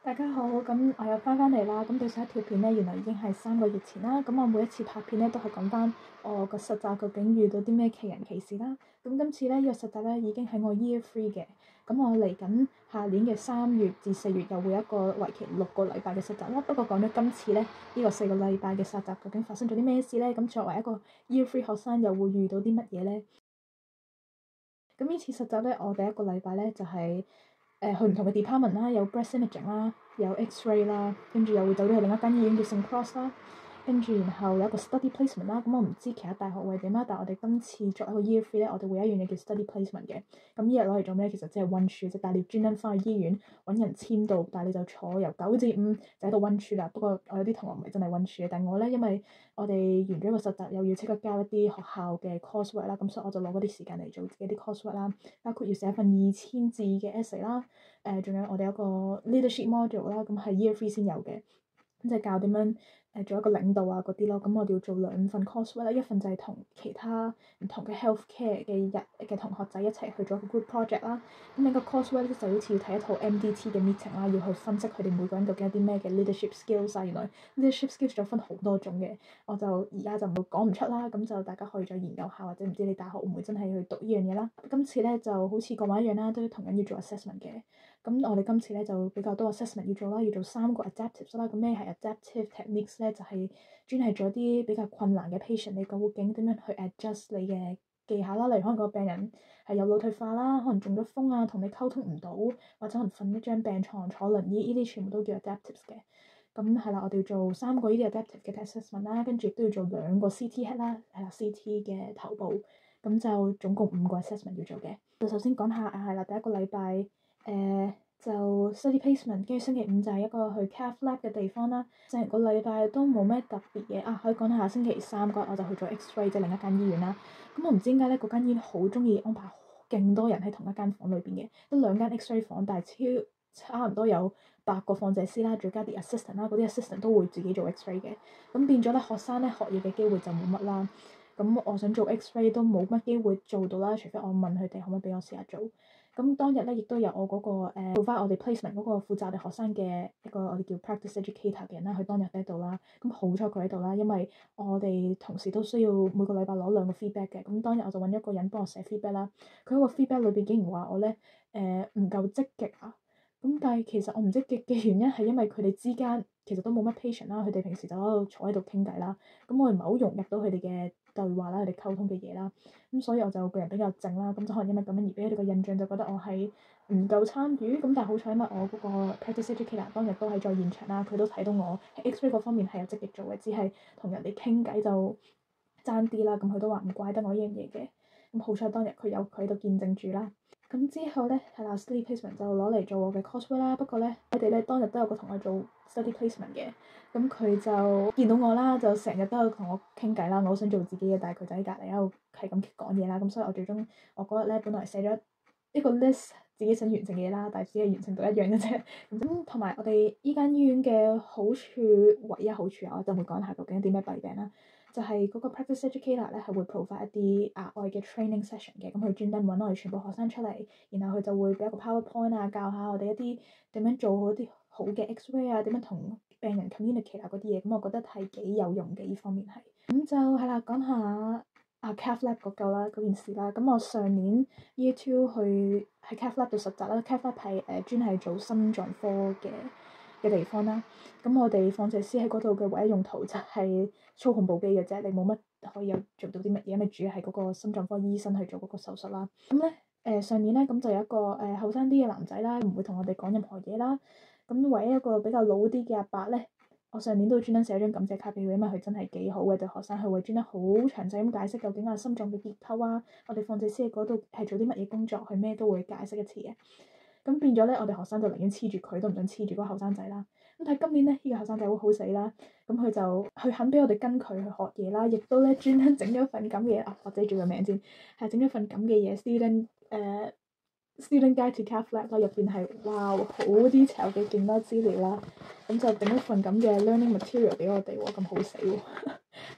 大家好，咁我又翻嚟啦。咁對上一條片咧，原來已經係3個月前啦。咁我每一次拍片咧，都係講翻我個實習究竟遇到啲咩奇人奇事啦。咁今次咧，呢個實習咧已經喺我 Year 3嘅。咁我嚟緊下年嘅3月至4月又會有一個為期6個禮拜嘅實習啦。不過講咗今次咧，呢個4個禮拜嘅實習究竟發生咗啲咩事咧？咁作為一個 Year 3學生又會遇到啲乜嘢咧？咁呢次實習咧，我第一個禮拜咧就係去唔同嘅 department 啦，有 breast imaging 啦，有 X-ray 啦，跟住又會走咗去另一間醫院叫 St Cross 啦，跟住然後有一個 study placement 啦。咁我唔知其他大學會係點啦，但係我哋今次作為一個 year 3咧，我哋會有一樣嘢叫 study placement 嘅。咁呢日攞嚟做咩？其實即係溫書啫，但係你要專登翻去醫院揾人簽到，但係你就坐由9至5就喺度溫書啦。不過我有啲同學唔係真係溫書嘅，但係我咧因為我哋完咗個實習又要即刻交一啲學校嘅 coursework 啦，咁所以我就攞嗰啲時間嚟做自己啲 coursework 啦，包括要寫一份2000字嘅 essay 啦。仲有我哋有個 leadership module 啦，咁係 year 3先有嘅，咁就係教點樣做一個領導啊嗰啲咯。咁我哋要做2份 coursework 啦，一份就係同其他唔同嘅 healthcare 嘅同學仔一齊去做一個 group project 啦。咁另一個 coursework 咧就好似要睇一套 MDT 嘅 meeting 啦，要去分析佢哋每個人究竟有啲咩嘅 leadership skills 啊。原來 leadership skills 仲分好多種嘅，我就而家就唔會講唔出啦。咁就大家可以再研究下，或者唔知你大學會唔會真係去讀呢樣嘢啦。今次咧就好似過往一樣啦，都同樣要做 assessment 嘅。咁我哋今次咧就比較多 assessment 要做啦，要做3個 adaptives 啦。咁咩係 adaptive techniques 咧？就係專係做啲比較困難嘅 patient，你究竟點樣去 adjust 你嘅技巧啦？例如可能個病人係有腦退化啦，可能中咗風啊，同你溝通唔到，或者可能瞓一張病床坐輪椅，呢啲全部都叫 adaptives 嘅。咁係啦，我哋要做3個呢啲 adaptive 嘅 assessment 啦，跟住亦都要做2個 CT head 啦，係啦 CT 嘅頭部。咁就總共5個 assessment 要做嘅。就首先講下係啦，第一個禮拜就 study placement，跟住星期5就係一個去 cath lab 嘅地方啦。成個禮拜都冇咩特別嘢啊，可以講下星期3嗰日我就去咗 X-ray，即係另一間醫院啦。咁我唔知點解咧，嗰間醫院好中意安排勁多人喺同一間房裏邊嘅，得2間 X-ray 房，但係差唔多有8個放射師啦，再加啲 assistant 啦，嗰啲 assistant 都會自己做 X-ray 嘅。咁變咗咧，學生咧學嘢嘅機會就冇乜啦。咁我想做 X-ray 都冇乜機會做到啦，除非我問佢哋可唔可以俾我試下做。咁當日咧，亦都有我嗰個做翻我哋 placement 嗰個負責我哋學生嘅一個我哋叫 practice educator 嘅人啦，佢當日喺度啦。咁好彩佢喺度啦，因為我哋同時都需要每個禮拜攞2個 feedback 嘅。咁當日我就揾一個人幫我寫 feedback 啦。佢嗰個 feedback 裏邊竟然話我咧唔夠積極啊！咁但係其實我唔積極嘅原因係因為佢哋之間其實都冇乜 patient 啦，佢哋平時就喺度坐喺度傾偈啦。咁我唔係好融入到佢哋嘅對話啦，佢哋溝通嘅嘢啦。咁所以我就個人比較靜啦。咁就可能因為咁樣而俾佢哋個印象就覺得我係唔夠參與。咁但係好彩因為我嗰個 practice educator 當日都喺在現場啦，佢都睇到我喺 X-ray 嗰方面係有積極做嘅，只係同人哋傾偈就爭啲啦。咁佢都話唔怪得我呢樣嘢嘅。咁好彩當日佢有佢喺度見證住啦。咁之後咧係啦，study placement 就攞嚟做我嘅 coursework 啦。不過咧，佢哋咧當日都有個同學做 study placement 嘅，咁佢就見到我啦，就成日都有同我傾偈啦。我好想做自己嘅，但係佢就喺隔離喺度係咁講嘢啦。咁所以我最終我嗰日咧本來寫咗一個 list 自己想完成嘅嘢啦，但係只係完成到一樣嘅啫。咁同埋我哋依間醫院嘅好處，唯一好處啊，我就會講下究竟有啲咩弊病啦。就係嗰個 practice educator 咧係會 provide 一啲額外嘅 training session 嘅，咁佢專登揾我哋全部學生出嚟，然後佢就會俾一個 PowerPoint 啊，教下我哋一啲點樣做好啲好嘅 X-ray 啊，點樣同病人 communicate 啊嗰啲嘢，咁我覺得係幾有用嘅呢方面係。咁就係啦，講下cath lab 嗰件事啦。咁我上年 year 2去喺 cath lab 度實習啦，cath lab 係專係做心臟科嘅地方啦。咁我哋放射師喺嗰度嘅唯一用途就係操控部機嘅啫，你冇乜可以有做到啲乜嘢，因為主要係嗰個心臟科醫生去做嗰個手術啦。咁咧上年咧咁就有一個後生啲嘅男仔啦，唔會同我哋講任何嘢啦。咁唯一一個比較老啲嘅阿伯咧，我上年都專登寫咗張感謝卡俾佢，因為佢真係幾好嘅對學生，佢會專登好詳細咁解釋究竟心臟嘅結構啊，我哋放射師喺嗰度係做啲乜嘢工作，佢咩都會解釋一次嘅。咁變咗咧，我哋學生就寧願黐住佢，都唔想黐住嗰個後生仔啦。咁但係今年咧，呢個後生仔好死啦，咁佢肯俾我哋跟佢去學嘢啦，亦都咧專登整咗份咁嘅嘢，或者做個名先，係整咗份咁嘅嘢，student guide to cath lab 啦，入邊係哇好 detail 嘅勁多資料啦，咁就整一份咁嘅 learning material 俾我哋喎，咁好死喎。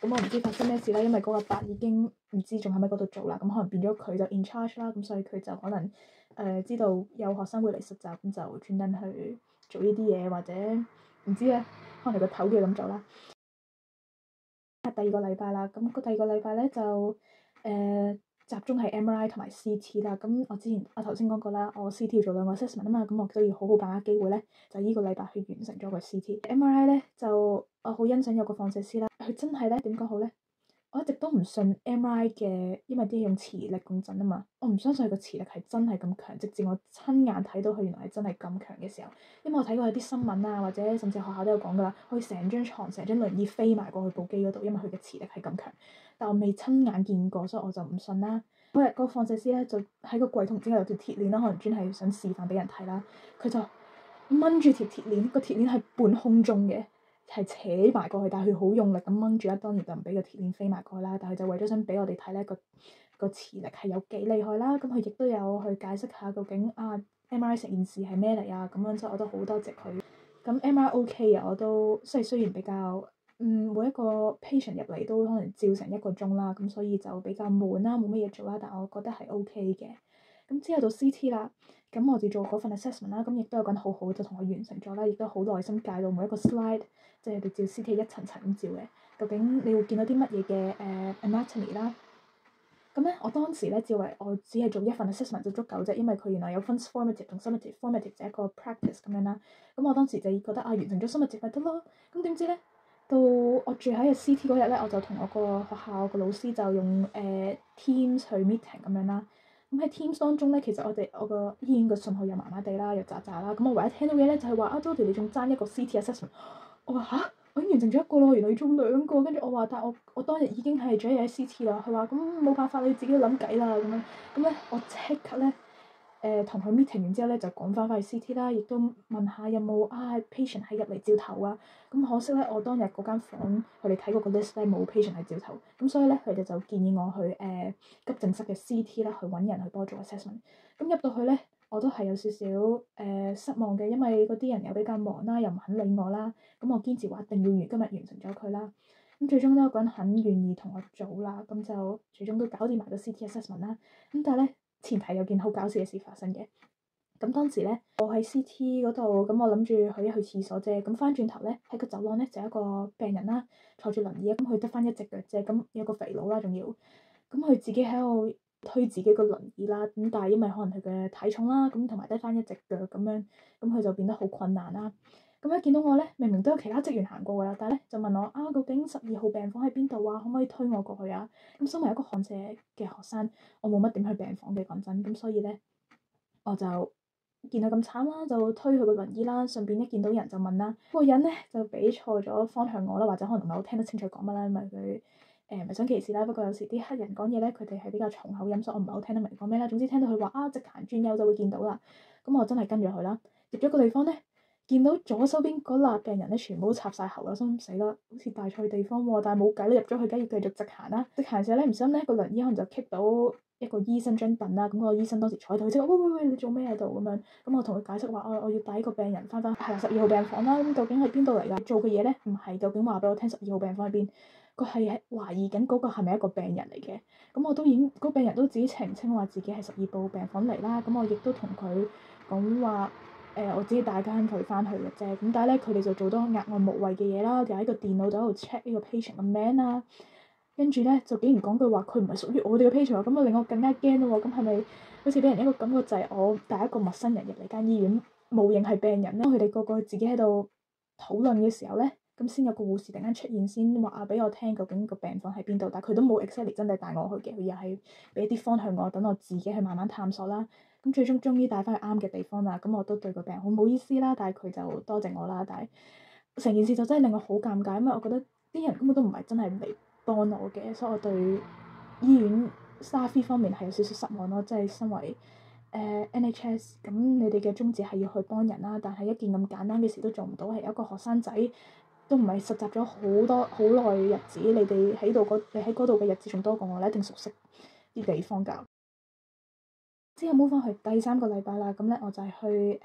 咁我唔知發生咩事啦，因為嗰個伯已經唔知仲喺咪嗰度做啦，咁可能變咗佢就 in charge 啦，咁所以佢就可能知道有學生會嚟實習，咁就專登去做呢啲嘢，或者唔知咧，可能個頭叫咁做啦。第二個禮拜啦，咁個第二個禮拜咧就集中係 MRI 同埋 CT 啦。咁我頭先講過啦，我 CT 要做2個 assessment 啊嘛，咁我都要好好把握機會咧，就呢個禮拜去完成咗個 CT。MRI 咧就我好欣賞有個放射師啦，佢真係咧點講好咧？我一直都唔信 MRI 嘅，因為啲用磁力共振啊嘛，我唔相信佢個磁力係真係咁強，直至我親眼睇到佢原來係真係咁強嘅時候。因為我睇過有啲新聞啊，或者甚至學校都有講噶啦，可以成張床、成張輪椅飛埋過去部機嗰度，因為佢嘅磁力係咁強。但我未親眼見過，所以我就唔信啦。嗰日嗰個放射師咧就喺個櫃桶之間有條鐵鏈啦，可能專係想示範俾人睇啦。佢就掹住條鐵鏈，個鐵鏈係半空中嘅。係扯埋過去，但係佢好用力咁掹住啦，當然就唔俾個鐵鏈飛埋過去啦。但係就為咗想俾我哋睇咧個磁力係有幾厲害啦。咁佢亦都有去解釋下究竟MRI 成件事係咩嚟啊咁樣，所以我都好多謝佢。咁 MRI OK 啊，我都雖然比較每一個 patient 入嚟都可能照成1個鐘啦，咁所以就比較悶啦，冇乜嘢做啦，但我覺得係 OK 嘅。咁之後到 CT 啦，咁我哋做嗰份 assessment 啦，咁亦都有個人好好就同我完成咗啦，亦都好耐心介到每一個 slide，即係佢哋照 CT 一層層咁照嘅，究竟你會見到啲乜嘢嘅anatomy 啦。咁咧，我當時咧以為我只係做一份 assessment 就足夠啫，因為佢原來有分 formative 同 summative，formative 就係一個 practice 咁樣啦。咁我當時就覺得完成咗 summative 咪得咯。咁點知咧，到我住喺個 CT 嗰日咧，我就同我個學校個老師就用Teams 去 meeting 咁樣啦。咁喺 Teams 當中咧，其實我個醫院個信號又麻麻地啦，又渣渣啦。咁我唯一聽到嘅咧就係話Jody 你仲爭一個 CT assessment。我話吓？我已經完成咗1個咯，原來要做2個。跟住我話，但係我當日已經係做咗嘢 CT 啦。佢話咁冇辦法，你自己諗計啦咁樣。咁咧，我即刻咧同佢 meeting 完之後咧，就趕翻去 CT 啦，亦都問下有冇patient 係入嚟照頭啊。咁可惜咧，我當日嗰間房佢哋睇過個 list 咧冇 patient 係照頭，咁所以咧佢哋就建議我去急症室嘅 CT 啦，去揾人去幫我做 assessment。咁入到去咧，我都係有少少失望嘅，因為嗰啲人又比較忙啦，又唔肯理我啦。咁我堅持話一定要今日完成咗佢啦。咁最終都有個人肯願意同我做啦，咁就最終都搞掂埋個 CT assessment 啦。咁但係咧，前提有件好搞笑嘅事發生嘅。咁當時咧，我喺 CT 嗰度，咁我諗住去一去廁所啫。咁翻轉頭咧，喺個走廊咧就有一個病人啦，坐住輪椅，咁佢得翻1隻腳啫。咁有個肥佬啦，仲要，咁佢自己喺度推自己個輪椅啦。咁但係因為可能佢嘅體重啦，咁同埋得翻1隻腳咁樣，咁佢就變得好困難啦。咁一見到我咧，明明都有其他職員行過㗎啦，但係咧就問我究竟12號病房喺邊度啊？可唔可以推我過去啊？咁身為一個看社嘅學生，我冇乜點去病房嘅講真，咁所以咧我就見佢咁慘啦，就推佢個輪椅啦，順便一見到人就問啦，嗰個人咧就俾錯咗方向我啦，或者可能唔係好聽得清楚講乜啦，因為佢唔係想歧視啦，不過有時啲黑人講嘢咧，佢哋係比較重口音，所以我唔係好聽得明講咩啦。總之聽到佢話直行專優就會見到啦，咁我真係跟住佢啦，入咗個地方咧。見到左手邊嗰辣病人咧，全部都插晒喉啦，心死啦，好似大菜地方喎，但係冇計啦，入咗去梗要繼續直行啦。直行時候咧，唔小心咧個輪椅可能就棘到一個醫生張凳啦，咁個醫生當時坐喺度，佢即刻喂，你做咩喺度咁樣？咁我同佢解釋話我要帶呢個病人翻係12號病房啦。咁究竟係邊度嚟㗎？做嘅嘢咧唔係究竟話俾我聽12號病房喺邊，佢係懷疑緊嗰個係咪一個病人嚟嘅。咁我都已經病人都自己澄清話自己係12號病房嚟啦。咁我亦都同佢講話。我只係帶緊佢翻去嘅啫，咁但係咧佢哋就做多額外無謂嘅嘢啦，就喺個電腦度喺度 check 呢個 patient 嘅名啦，跟住咧就竟然講句話佢唔係屬於我哋嘅 patient，咁啊令我更加驚咯喎，咁係咪好似俾人一個感覺就係我帶一個陌生人入嚟間醫院，冒認係病人咧？佢哋個個自己喺度討論嘅時候咧，咁先有個護士突然間出現，先話俾我聽究竟個病房喺邊度，但係佢都冇 exactly 真係帶我去嘅，佢又係俾啲方向我，等我自己去慢慢探索啦。咁最終終於帶翻去啱嘅地方啦，咁我都對個病人好唔好意思啦，但係佢就多謝我啦。但係成件事就真係令我好尷尬，因為我覺得啲人根本都唔係真係嚟幫我嘅，所以我對醫院 staff 方面係有少少失望咯。即係身為NHS，咁你哋嘅宗旨係要去幫人啦，但係一件咁簡單嘅事都做唔到，係一個學生仔都唔係實習咗好耐嘅日子，你喺嗰度嘅日子仲多過我，你一定熟悉啲地方㗎。之後 move 翻去第3個禮拜啦，咁咧我就係去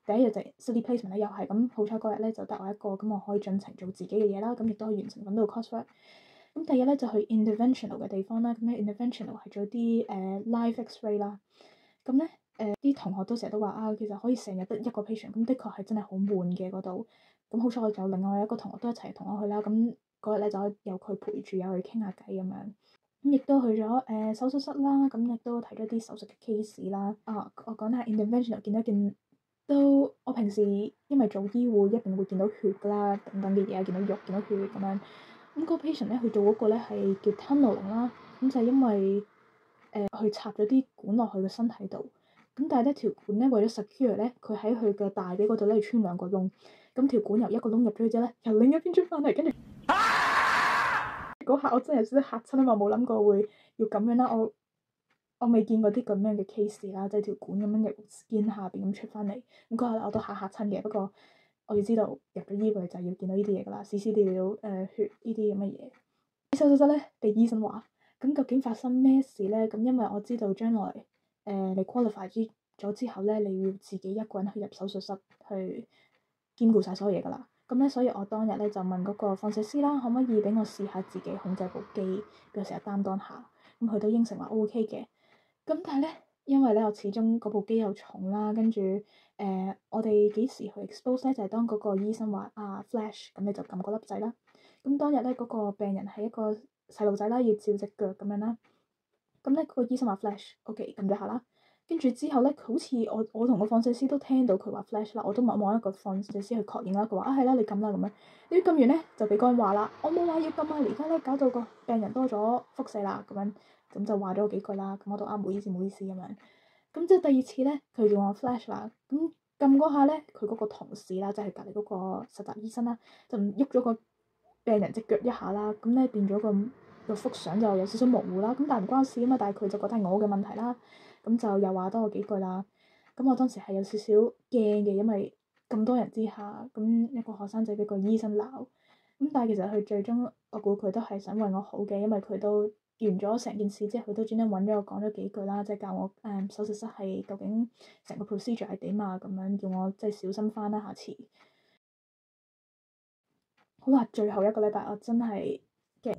第一日就 study placement 咧，又係咁好彩嗰日咧就得我一個，咁我可以盡情做自己嘅嘢啦，咁亦都可以完成揾到 coursework。咁第二日咧就去 interventional 嘅地方啦，咁咧 interventional 係做啲live X-ray 啦，咁咧啲同學都成日都話啊，其實可以成日得一個 patient，咁的確係真係好悶嘅嗰度。咁好彩我有另外一個同學都一齊同我去啦，咁嗰日咧就有佢陪住，有去傾下偈咁樣。咁亦都去咗手術室啦，咁亦都睇咗啲手術嘅 case 啦。我講下 intervention 見到都我平時因為做醫護一定會見到血㗎啦，等等嘅嘢，見到肉見到血咁樣。咁個 patient 咧，佢做嗰個咧係叫 tunneling 啦，咁就係因為佢插咗啲管落去個身體度，咁但係咧條管咧為咗 secure 咧，佢喺佢嘅大髀嗰度咧穿兩個窿，咁條管由一個窿入咗去之後咧，由另一邊出翻嚟，跟住嗰下我真係有少少嚇親啊嘛，冇諗過會要咁樣啦，我未見過啲咁樣嘅 case 啦，即係條管咁樣由 skin 下邊咁出翻嚟，咁嗰下我都嚇親嘅。不過我要知道入咗醫佢就係要見到呢啲嘢㗎啦，CCD 料血呢啲咁嘅嘢。手術室咧被醫生話，咁究竟發生咩事咧？咁因為我知道將來你 qualify 咗之後咧，你要自己一個人去入手術室去兼顧晒所有嘢㗎啦。咁咧，所以我當日咧就問嗰個放射師啦，可唔可以俾我試下自己控制部機，俾我成日擔當下。咁佢都應承話 OK 嘅。咁但係咧，因為咧我始終嗰部機又重啦，跟住我哋幾時去 expose 咧？就係當嗰個醫生話flash，咁你就撳嗰粒掣啦。咁當日咧嗰個病人係一個細路仔啦，要照隻腳咁樣啦。咁咧個醫生話 flash，OK 撳咗下啦。跟住之後咧，好似我同個放射師都聽到佢話 flash 啦，我都望一個放射師去確認啦。佢話係啦，你撳啦咁樣。你撳完咧就俾嗰人話啦，我冇話要撳啊，而家咧搞到個病人多咗輻射啦咁樣，咁就話咗我幾句啦。咁我都唔好意思咁樣。咁即係第二次咧，佢叫我 flash 啦。咁撳嗰下咧，佢嗰個同事啦，即係隔離嗰個實習醫生啦，就喐咗個病人隻腳一下啦。咁咧變咗個幅相就有少少模糊啦。咁但係唔關事啊嘛，但係佢就覺得係我嘅問題啦。咁就又話多我幾句啦。咁我當時係有少少驚嘅，因為咁多人之下，咁一個學生仔俾個醫生鬧。咁但係其實佢最終我估佢都係想為我好嘅，因為佢都完咗成件事之後，佢都專登揾咗我講咗幾句啦，即係教我手術室係究竟成個 procedure 係點啊，咁樣叫我即係小心翻啦，下次。好啦，最後一個禮拜我真係嘅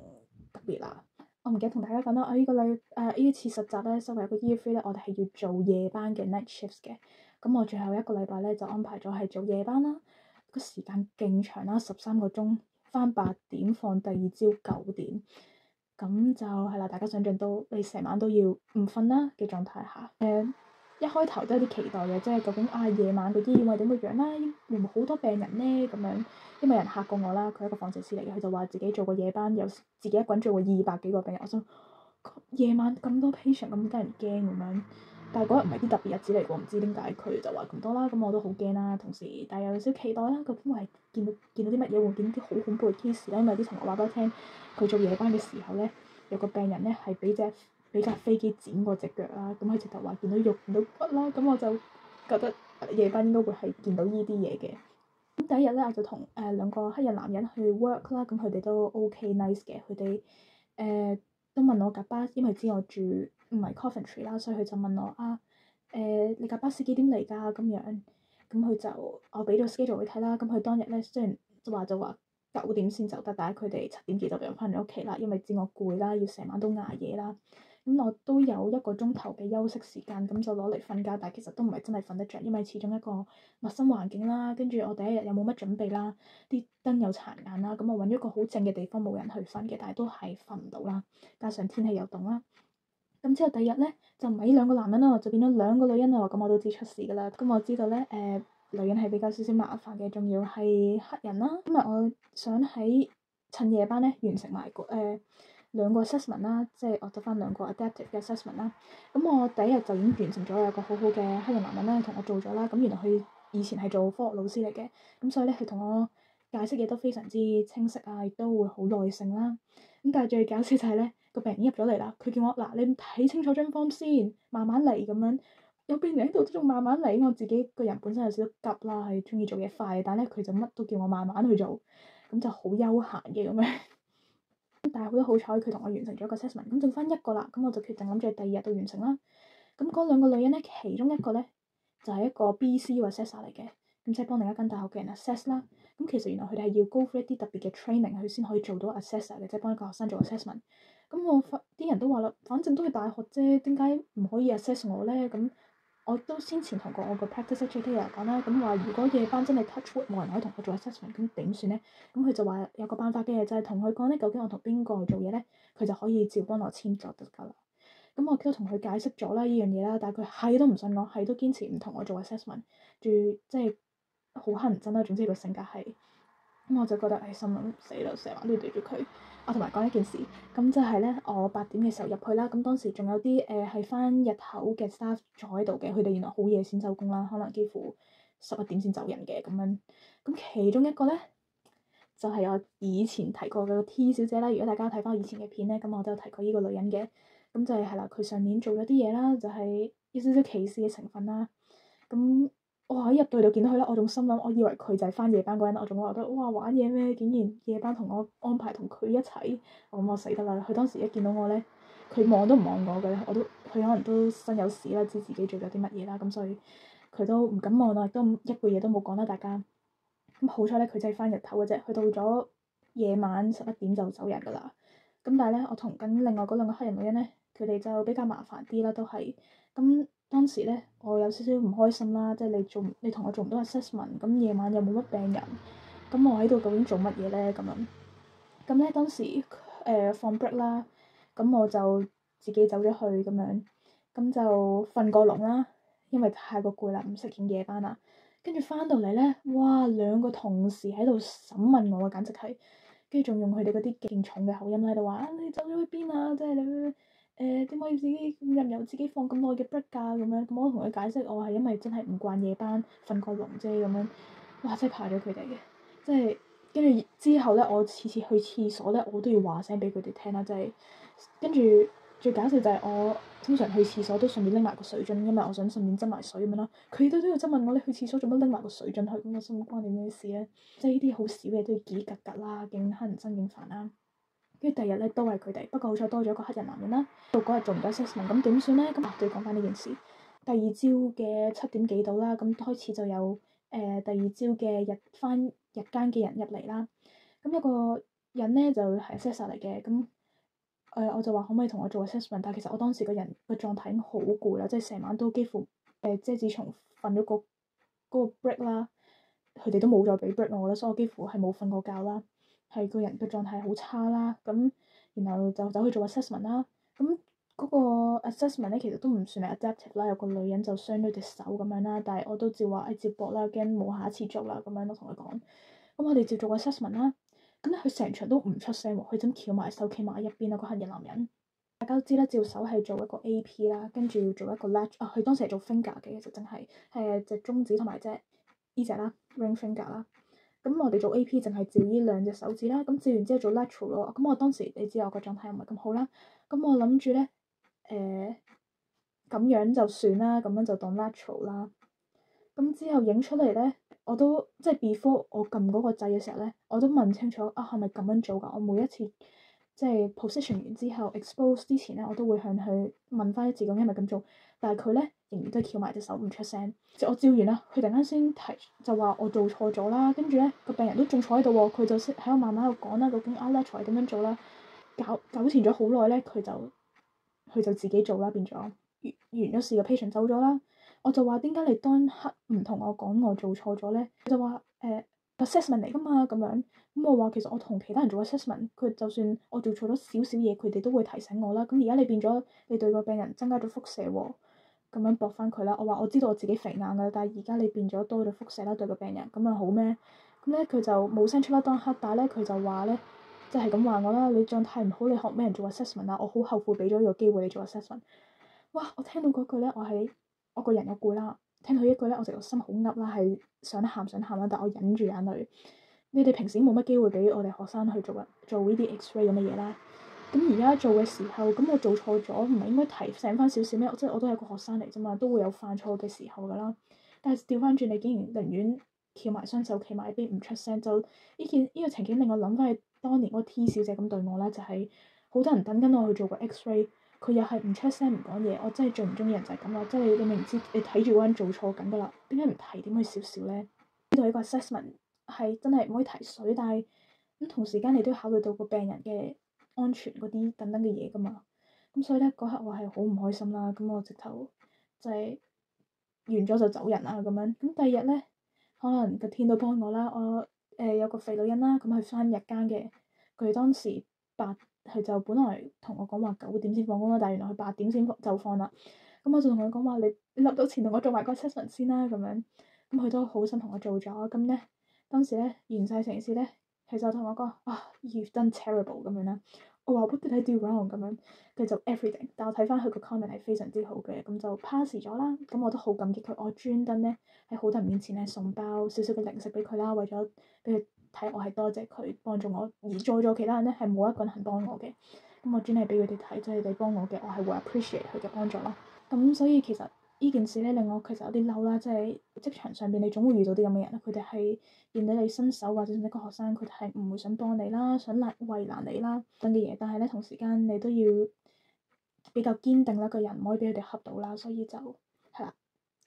特別啦。我唔記得同大家講啦，呢次實習咧，作為一個 year 3咧，我哋係要做夜班嘅 night shifts 嘅。咁我最後一個禮拜咧就安排咗係做夜班啦，個時間勁長啦，13個鐘，返8點放第二朝9點，咁就係啦。大家想象到你成晚都要唔瞓啦嘅狀態下，一開頭都有啲期待嘅，即係究竟夜晚個醫院係點嘅樣啦，會唔會好多病人咧咁樣？因為有人嚇過我啦，佢係一個放射師嚟嘅，佢就話自己做過夜班，有自己一個人做過200幾個病人。我想夜晚咁多 patient 咁得人驚咁樣，但係嗰日唔係啲特別日子嚟喎，唔知點解佢就話咁多啦，咁我都好驚啦，同時但係有少少期待啦，究竟我係見到啲乜嘢，會見到啲好恐怖嘅 case 啦，因為啲同學話俾我聽，佢做夜班嘅時候咧，有個病人咧係俾架飛機剪過隻腳啦，咁佢直頭話見到肉見到骨啦，咁我就覺得夜班應該會係見到呢啲嘢嘅。咁第一日咧，我就同兩個黑人男人去 work 啦，咁佢哋都 OK nice 嘅，佢哋都問我架巴，因為知我住唔係 Coventry 啦，所以佢就問我你架巴士幾點嚟㗎咁樣，咁佢就我俾咗 schedule 佢睇啦，咁佢當日咧雖然就話9點先走得，但係佢哋7點幾就俾我翻咗屋企啦，因為知我攰啦，要成晚都捱夜啦。咁我都有1個鐘頭嘅休息時間，咁就攞嚟瞓覺，但係其實都唔係真係瞓得着，因為始終一個陌生環境啦，跟住我第一日又冇乜準備啦，啲燈又殘眼啦，咁我揾咗個好靜嘅地方冇人去瞓嘅，但係都係瞓唔到啦，加上天氣又凍啦。咁之後第二日咧就唔係呢兩個男人啦，就變咗2個女人啦，咁我都知出事㗎啦。咁我知道咧女人係比較少少麻煩嘅，仲要係黑人啦，因為我想喺趁夜班咧完成埋2個 assessment 啦，即係我得翻2個 adaptive 嘅 assessment 啦。咁我第一日就已經完成咗，有個好好嘅黑人男人咧同我做咗啦。咁原來佢以前係做科學老師嚟嘅，咁所以咧佢同我解釋嘢都非常之清晰啊，亦都會好耐性啦。咁但係最搞笑就係咧個病人入咗嚟啦，佢叫我嗱你睇清楚張 form 先，慢慢嚟咁樣。有病人喺度都仲慢慢嚟，我自己個人本身有少少急啦，係中意做嘢快，但係咧佢就乜都叫我慢慢去做，咁就好悠閒嘅咁樣。但係好多好彩，佢同我完成咗個 assessment，咁剩翻1個啦，咁我就決定諗住第2日就完成啦。咁嗰2個女人咧，其中一個咧就係一個 BCU assessor 嚟嘅，咁即係幫另一間大學嘅人 assess 啦。咁其實原來佢哋係要 go through 一啲特別嘅 training，佢先可以做到 assessor 嘅，即係幫一個學生做 assessment。咁啲人都話啦，反正都係大學啫，點解唔可以 assess 我咧？咁我都先前同過我個 practice educator 講啦，咁話如果夜班真係 touch wood 冇人可以同我做 assessment，咁點算咧？咁佢就話有個辦法嘅，就係同佢講咧，究竟我同邊個做嘢咧，佢就可以照幫我簽咗得㗎啦。咁我都同佢解釋咗啦呢樣嘢啦，但係佢係都唔信我，係都堅持唔同我做 assessment，仲即係好乞人憎啦。總之個性格係，咁我就覺得心諗死啦，成晚都要對住佢。同埋講一件事，咁就係咧，我8點嘅時候入去啦，咁當時仲有啲係返日頭嘅 staff 坐喺度嘅，佢哋原來好夜先收工啦，可能幾乎11點先走人嘅咁樣。咁其中一個咧就係我以前提過嘅個 T 小姐啦。如果大家睇翻我以前嘅片咧，咁我都有提過呢個女人嘅。咁就係啦，佢上年做咗啲嘢啦，就係有少少歧視嘅成分啦。咁我一入到去就見到佢啦，我仲心諗，我以為佢就係翻夜班嗰人，我仲覺得哇玩嘢咩？竟然夜班同我安排同佢一齊，我死得啦！佢當時一見到我咧，佢望都唔望我嘅，佢可能都身有屎啦，知自己做咗啲乜嘢啦，咁所以佢都唔敢望我，亦都一句嘢都冇講啦，大家。咁好彩咧，佢真係翻日頭嘅啫，佢到咗夜晚11點就走人㗎啦。咁但係咧，我同緊另外嗰兩個黑人女人咧，佢哋就比較麻煩啲啦，都係。咁當時咧，我有少少唔開心啦，即係你同我做唔到 assessment，咁夜晚又冇乜病人，咁我喺度究竟做乜嘢咧？咁樣。咁咧當時放 break 啦，咁我就自己走咗去咁樣，咁就瞓個籠啦，因為太過攰啦，唔適應夜班啦。跟住翻到嚟咧，哇！2個同事喺度審問我啊，簡直係，跟住仲用佢哋嗰啲勁重嘅口音喺度話你走咗去邊啊？即係你點可以自己任由自己放咁耐嘅 break 㗎咁樣？咁我同佢解釋，我係因為真係唔慣夜班瞓個籠啫咁樣。哇！真係怕咗佢哋嘅，即係跟住之後咧，我次次去廁所咧，我都要話聲俾佢哋聽啦，即係跟住。最搞笑就係我通常去廁所都順便拎埋個水樽，因為我想順便斟埋水咁樣啦。佢都要質問我，你去廁所做乜拎埋個水樽去？咁我心諗關你咩事咧？即係呢啲好少嘅都要結格格啦，勁乞人憎勁煩啦。跟住第二日咧都係佢哋，不過好彩多咗一個黑人男人啦。到嗰日做唔到 assessment，咁點算咧？咁都要講翻呢件事。第二朝嘅7點幾到啦，咁開始就有第二朝嘅翻日間嘅人入嚟啦。咁一個人咧就係 assessor 嚟嘅，咁。我就話可唔可以同我做 assessment，但係其實我當時個人個狀態已經好攰啦，即係成晚都幾乎即係自從瞓咗嗰個 break 啦，佢哋都冇再俾 break 我啦，所以我幾乎係冇瞓過覺啦，係個人個狀態好差啦。咁然後就走去做 assessment 啦。咁嗰個 assessment 咧其實都唔算係 adaptive 啦，有個女人就傷咗隻手咁樣啦，但係我都照話照搏啦，驚冇下一次做啦咁樣，我同佢講。咁我哋照做個 assessment 啦。咁咧，佢成場都唔出聲喎，佢咁翹埋手企埋一邊啦。個黑人男人，大家都知啦，照手係做一個 AP 啦，跟住要做一個 latch 啊。佢當時係做 finger 嘅，其實真係隻中指同埋隻呢隻啦 ring finger 啦。咁我哋做 AP 淨係照呢兩隻手指啦。咁照完之後做 lateral 咯。咁我當時你知我個狀態又唔係咁好啦。咁我諗住咧咁樣就算啦，咁樣就當 lateral 啦。咁之後影出嚟咧。我都即係 before 我撳嗰個掣嘅時候咧，我都問清楚係咪咁樣做㗎？我每一次即係 position 完之後 expose 之前咧，我都會向佢問翻一次咁係咪咁做，但係佢咧仍然都係翹埋隻手唔出聲。即係我照完啦，佢突然間先提就話我做錯咗啦，跟住咧個病人都仲坐喺度喎，佢就喺度慢慢喺度講啦，究竟 outlet 係點樣做啦，糾纏咗好耐咧，佢就自己做啦，變咗完咗事個 patient 走咗啦。我就話點解你當刻唔同我講我做錯咗咧？佢就話assessment 嚟㗎嘛咁樣。咁我話其實我同其他人做 assessment，佢就算我做錯咗少少嘢，佢哋都會提醒我啦。咁而家你變咗你對個病人增加咗輻射喎，咁樣駁翻佢啦。我話我知道我自己肥硬㗎，但係而家你變咗多咗輻射啦對個病人，咁樣好咩？咁咧佢就冇聲出啦當刻，但係咧佢就話咧，即係咁話我啦。你狀態唔好，你學咩人做 assessment 啊？我好後悔俾咗呢個機會你做 assessment。哇！我聽到嗰句咧，我個人又攰啦，聽到一句咧，我就個心好噏啦，係想喊啦，但我忍住眼淚。你哋平時冇乜機會俾我哋學生去做呢啲 X-ray 咁嘅嘢啦。咁而家做嘅時候，咁我做錯咗，唔係應該提醒翻少少咩？即係我都係個學生嚟啫嘛，都會有犯錯嘅時候㗎啦。但係調翻轉，你竟然寧願翹埋雙手企埋一邊唔出聲，就呢個情景令我諗翻起當年嗰個 T 小姐咁對我啦，就係好多人等緊我去做個 X-ray。佢又係唔出聲唔講嘢，我真係最唔中意人就係咁啦，即係你明知你睇住嗰人做錯緊㗎啦，點解唔提點佢少少咧？呢度一個 assessment 係真係唔可以提水，但係咁同時間你都要考慮到個病人嘅安全嗰啲等等嘅嘢㗎嘛。咁所以咧嗰刻我係好唔開心啦，咁我直頭就係完咗就走人啦咁樣。咁第二日咧，可能個天都幫我啦，我有個肥女人啦，咁佢翻日間嘅，佢當時佢就本來同我講話9點先放工啦，但係原來佢8點先就放啦。咁我就同佢講話，你臨到前同我做埋個 assessment 先啦咁樣。咁佢都好心同我做咗。咁咧當時咧完晒成件事咧，佢就同我講you've done terrible 咁樣啦。我話 what did I do wrong 咁樣，佢就 everything。但我睇翻佢個 comment 係非常之好嘅，咁就 pass 咗啦。咁我都好感激佢，我專登咧喺好多人面前咧送包少少嘅零食俾佢啦，為咗俾佢睇我係多謝佢幫助我。而在座其他人咧係冇一個人肯幫我嘅，咁我專係俾佢哋睇，即係你哋幫我嘅，我係會 appreciate 佢嘅幫助咯。咁所以其實呢件事咧令我其實有啲嬲啦，即係職場上邊你總會遇到啲咁嘅人，佢哋係見到你新手或者一個學生，佢哋係唔會想幫你啦，想為難你啦等嘅嘢，但係咧同時間你都要比較堅定啦，個人唔可以俾佢哋恰到啦，所以就係啦，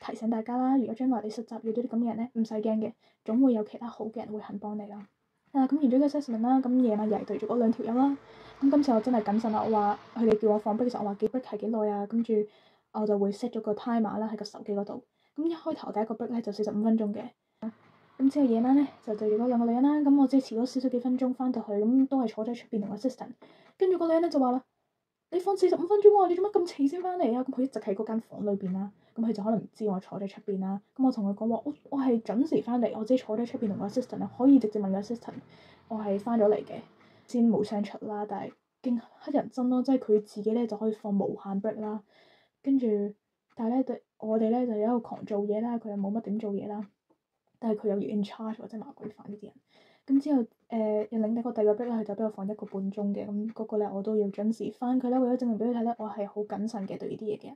提醒大家啦，如果將來你實習遇到啲咁嘅人咧，唔使驚嘅，總會有其他好嘅人會肯幫你啦。咁完咗個 assessment 啦，咁夜晚又係對住嗰2條友啦，咁今次我真係謹慎啦，我話佢哋叫我放 break 嘅時候，我話幾 break 係幾耐啊，跟住我就會 set 咗個 timer 啦喺個手機嗰度。咁一開頭第一個 break 咧就45分鐘嘅，咁之後夜晚咧就對住嗰2個女人啦。咁我只係遲咗少少幾分鐘翻到去，咁都係坐咗喺出邊同個 assistant。跟住個女人咧就話啦：你放45分鐘喎，你做乜咁遲先翻嚟啊？咁佢一直喺嗰間房裏邊啦，咁佢就可能唔知我坐喺出邊啦。咁我同佢講話，我係準時翻嚟，我只係坐喺出邊同個 assistant 啊，可以直接問個 assistant，我係翻咗嚟嘅，先冇聲出啦。但係勁乞人憎咯，即係佢自己咧就可以放無限 break 啦，跟住但係咧我哋咧就有一個狂做嘢啦，佢又冇乜點做嘢啦，但係佢又要 in charge 或者麻鬼煩呢啲人。咁之後又領第二個 break 啦，佢就俾我放1個半鐘嘅，咁嗰個咧我都要準時翻佢啦，為咗證明俾佢睇咧，我係好謹慎嘅對呢啲嘢嘅。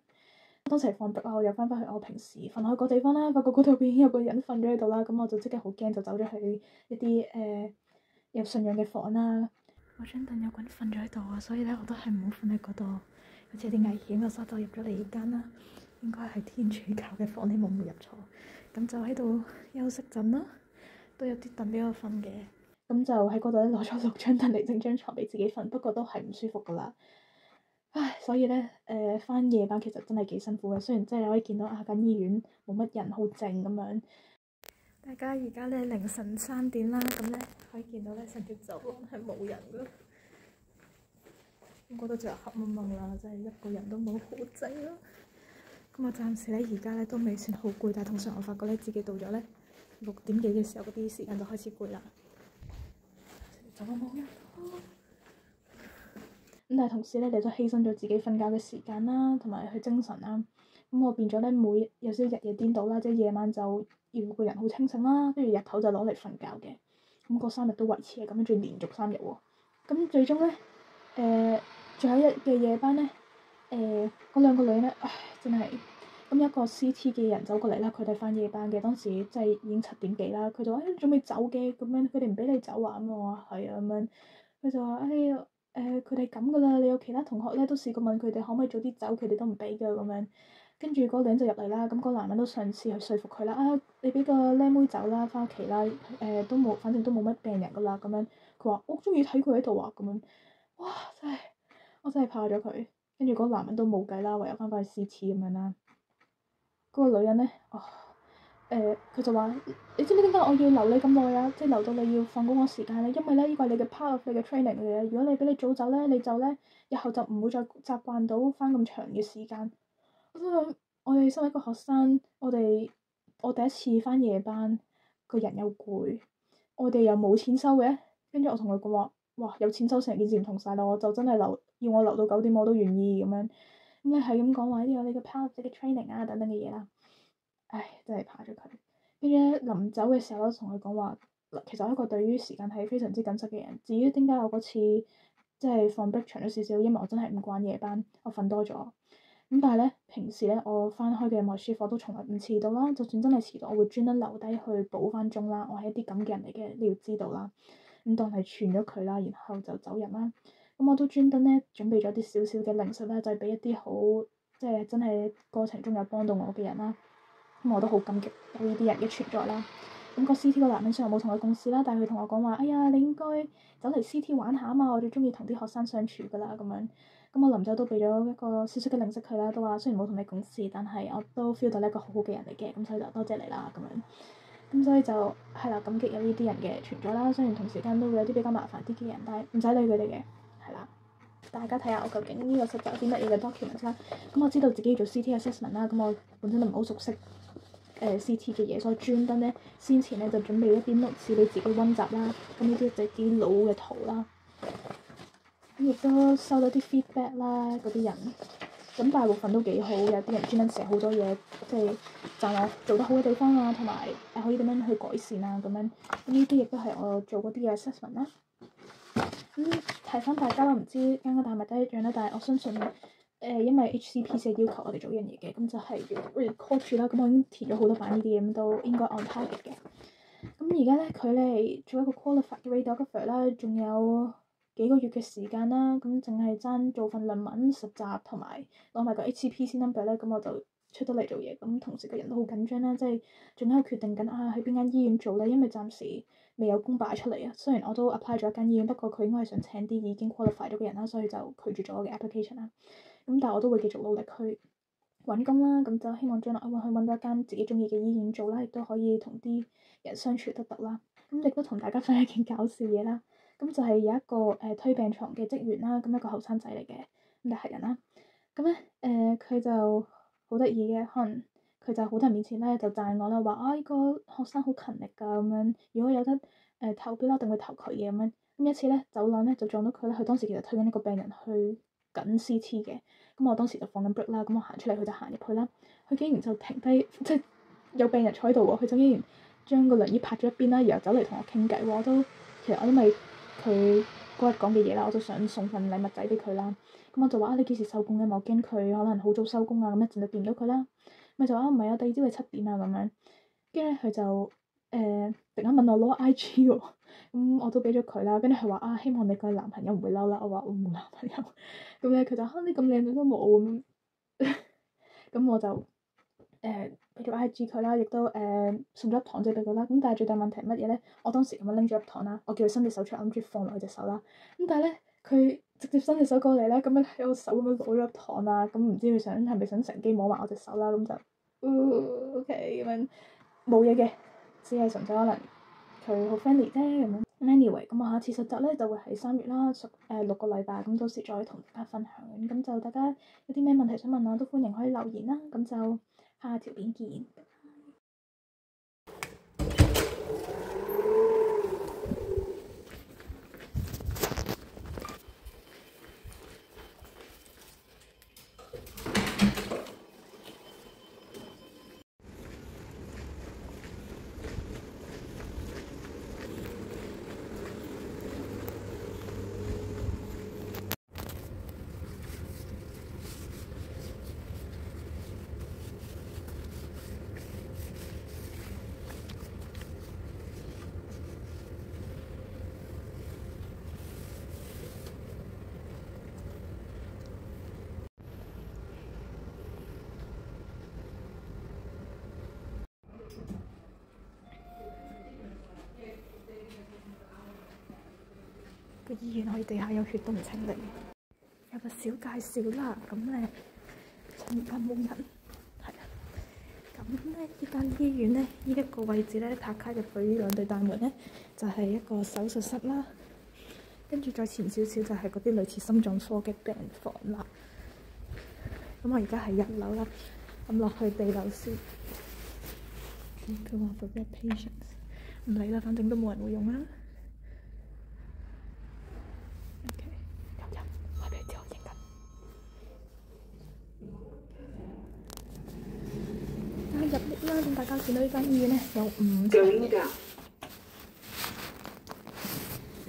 當時放 break 啦，我又翻返去我平時瞓開個地方啦，發覺嗰度已經有個人瞓咗喺度啦，咁我就即刻好驚，就走咗去一啲有信仰嘅房啦。我張凳有個人瞓咗喺度啊，所以咧我都係唔好瞓喺嗰度，好似有啲危險啊，所以就入咗嚟呢間啦。應該係天主教嘅房，你冇入錯。咁就喺度休息陣啦，都有啲凳俾我瞓嘅。咁就喺嗰度咧攞咗6張凳嚟整張床俾自己瞓，不過都係唔舒服噶啦。唉，所以咧翻夜班其實真係幾辛苦嘅。雖然即係你可以見到間醫院冇乜人，好靜咁樣。大家而家咧凌晨3點啦，咁咧可以見到咧成條走廊係冇人噶，咁嗰度就黑掹掹啦，真係一個人都冇，好靜啦。咁我暫時咧而家咧都未算好攰，但係通常我發覺咧自己到咗咧6點幾嘅時候，嗰啲時間就開始攰啦。就冇人咁，但係同時咧，你都犧牲咗自己瞓覺嘅時間啦，同埋佢精神啦。咁我變咗咧，有少少日夜顛倒啦，即係夜晚就要個人好清醒啦，跟住日頭就攞嚟瞓覺嘅。咁嗰3日都維持嘅，咁跟住連續3日喎。咁最終咧，最後一日嘅夜班咧，嗰2個女人咧，唉，真係咁一個 CT 嘅人走過嚟啦，佢哋翻夜班嘅，當時即係已經7點幾啦。佢就話：仲未走嘅咁樣，佢哋唔俾你走啊？咁我話係啊咁樣，佢就話：佢哋咁噶啦，你有其他同學咧都試過問佢哋可唔可以早啲走，佢哋都唔俾噶咁樣。跟住嗰女人就入嚟啦，咁嗰男人都嘗試去說服佢啦。你俾個靚妹走啦，翻屋企啦。都冇，反正都冇乜病人噶啦咁樣。佢話：我中意睇佢喺度啊咁樣。哇！我真係怕咗佢。跟住嗰男人都冇計啦，唯有翻返去 CT 咁樣啦。嗰個女人咧，佢就話：你知唔知點解我要留你咁耐啊？即係留到你要放工嗰時間咧，因為咧呢個係你嘅 part of 你嘅 training 嚟嘅。如果你俾你早走咧，你就咧日後就唔會再習慣到翻咁長嘅時間。我心諗，我哋身為一個學生，我第一次翻夜班，個人又攰，我哋又冇錢收嘅。跟住我同佢講話：哇，有錢收成件事唔同晒啦，我就真係要我留到9點我都願意咁樣。咁你係咁講話呢個你嘅 part of 你嘅 training 啊等等嘅嘢啦。唉，真係怕咗佢。跟住咧，臨走嘅時候咧，同佢講話，其實我一個對於時間係非常之緊塞嘅人。至於點解我嗰次即係放 break 長咗少少，因為我真係唔慣夜班，我瞓多咗。咁但係咧，平時咧我翻開嘅默書課都從來唔遲到啦。就算真係遲到，我會專登留低去補翻鐘啦。我係一啲咁嘅人嚟嘅，你要知道啦。咁當係串咗佢啦，然後就走人啦。咁我都專登咧準備咗啲少少嘅零食啦，就係俾一啲好即係真係過程中有幫到我嘅人啦。咁我都好感激有呢啲人嘅存在啦。咁個 CT 個男人雖然冇同佢共事啦，但係佢同我講話：哎呀，你應該走嚟 CT 玩下啊嘛！我最中意同啲學生相處噶啦咁樣。咁我臨走都俾咗一個少少嘅零食佢啦，都話雖然冇同你共事，但係我都 feel 到你一個好好嘅人嚟嘅，咁所以就多謝你啦咁樣。咁所以就係啦，感激有呢啲人嘅存在啦。雖然同時間都會有啲比較麻煩啲嘅人，但係唔使理佢哋嘅，係啦。大家睇下我究竟呢個實習有啲乜嘢嘅 document 啦。咁我知道自己要做 CT assessment 啦，咁我本身都唔好熟悉CT 嘅嘢，所以專登咧先前咧就準備一啲 notes 俾自己溫習啦。咁呢啲就係啲老嘅圖啦。咁亦都收到啲 feedback 啦，嗰啲人咁大部分都幾好，有啲人專登寫好多嘢，即係讚我做得好嘅地方啊，同埋可以點樣去改善啊咁樣。咁呢啲亦都係我做嗰啲嘅 assessment 啦。咁提翻大家啦，唔知間間大咪都一樣啦，但係我相信因為 HCPC 嘅要求我哋做一樣嘢嘅，咁就係要 record 住啦。咁我已經填咗好多版呢啲嘢，咁都應該 on target 嘅。咁而家咧佢咧做一個 qualified radiographer 啦，仲有幾個月嘅時間啦，咁淨係爭做份論文實習同埋攞埋個 HCPC number 咧，咁我就出得嚟做嘢。咁同時個人都好緊張啦，即係仲喺度決定緊喺邊間醫院做咧，因為暫時未有工擺出嚟啊。雖然我都 apply 咗一間醫院，不過佢應該係想請啲已經 qualified 咗嘅人啦，所以就拒絕咗我嘅 application 啦。咁但係我都會繼續努力去揾工啦，咁就希望將來我會去揾到一間自己中意嘅醫院做啦，亦都可以同啲人相處得啦。咁亦都同大家分享一件搞笑嘢啦。咁就係有一個推病床嘅職員啦，咁一個後生仔嚟嘅，咁就係人啦。咁咧佢就好得意嘅，可能佢就好多人面前咧就讚我啦，話呢個學生好勤力㗎咁樣，如果有得投標啦，一定會投佢嘅咁樣。咁一次咧走廊咧就撞到佢啦，佢當時其實推緊一個病人去緊 CT 嘅，咁我當時就放緊 break 啦，咁我行出嚟佢就行入去啦，佢竟然就停低，即係有病人坐喺度喎，佢就竟然將個輪椅拍咗一邊啦，然後走嚟同我傾偈喎，我都其實我因為佢嗰日講嘅嘢啦，我就想送份禮物仔俾佢啦。咁我就話你幾時收工咧？我驚佢可能好早收工啊，咁一陣就見唔到佢啦。咪就話唔係啊，第二朝係7點啊咁樣。跟住咧佢就突然間問我攞 IG 喎，咁我都俾咗佢啦。跟住佢話希望你個男朋友唔會嬲啦。我話我冇男朋友。咁咧佢就你咁靚女都冇咁樣。咁我就俾咗 IG 佢啦，亦都送咗粒糖仔俾佢啦。咁但係最大問題係乜嘢咧？我當時咁樣拎咗粒糖啦，我叫佢伸隻手出嚟，諗住放落佢隻手啦。咁但係咧，佢直接伸隻手過嚟咧，咁樣喺我手咁樣攞咗粒糖啦。咁唔知佢係咪想乘機摸埋我隻手啦？咁就OK 咁樣冇嘢嘅，只係純粹可能佢好 friendly 啫咁樣。Anyway，咁我下次實習咧就會喺3月啦，6個禮拜，咁到時再同大家分享。咁就大家有啲咩問題想問我，都歡迎可以留言啦。咁就下條片見。個醫院可以地下有血都唔清理。有個小介紹啦，咁咧而家冇人，係啊。咁咧呢間醫院咧，呢一個位置咧，拍卡入去呢兩對大門咧，就係一個手術室啦。跟住再前少少就係嗰啲類似心臟科嘅病房啦。咁我而家係1樓啦，咁落去地樓先。佢話 for bed patients， 唔理啦，反正都冇人會用啦。OK， 入，開俾你知我影緊。入 lift 啦，咁大家見到呢間醫院咧有5層嘅。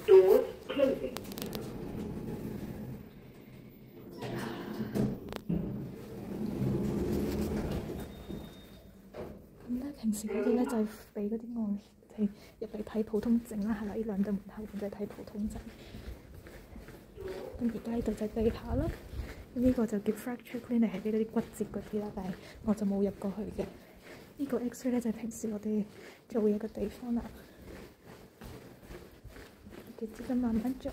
Doors closing。平時嗰啲咧就係俾嗰啲外地入嚟睇普通症啦，係啦，呢2對門口就係睇普通症。咁而家呢度就係地下啦，呢個就叫 fracture clinic， 係俾嗰啲骨折嗰啲啦，但係我就冇入過去嘅。呢個 X-ray 咧就係平時我哋做嘢嘅地方啦。記住咁慢慢做。